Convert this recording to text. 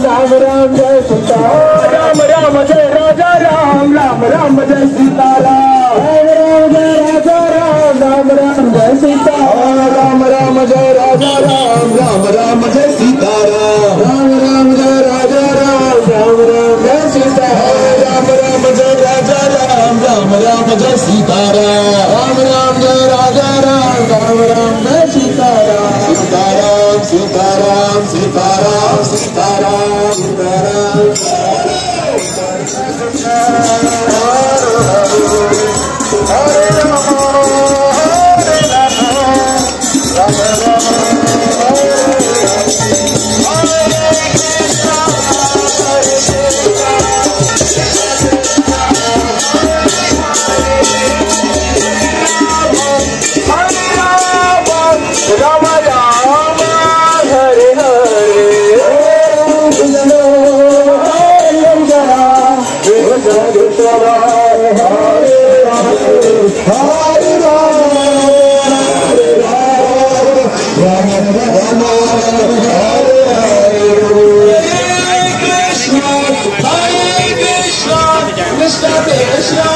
Ram Ram Jai Sitaram Ram Ram Jai Raja Ram Ram Ram Jai Sitaram Ram Jai Raja Ram Ram Jai Sitaram Ram Ram Jai Raja Ram Ram Jai Sitaram Ram Jai Raja Ram Jai Sitaram Ram Jai Raja Ram Jai Sitaram Ram Jai Raja Ram Jai Sitaram Sitaram Sitaram Sitaram Sitaram Sitaram Hare Ram Ram Ram Krishna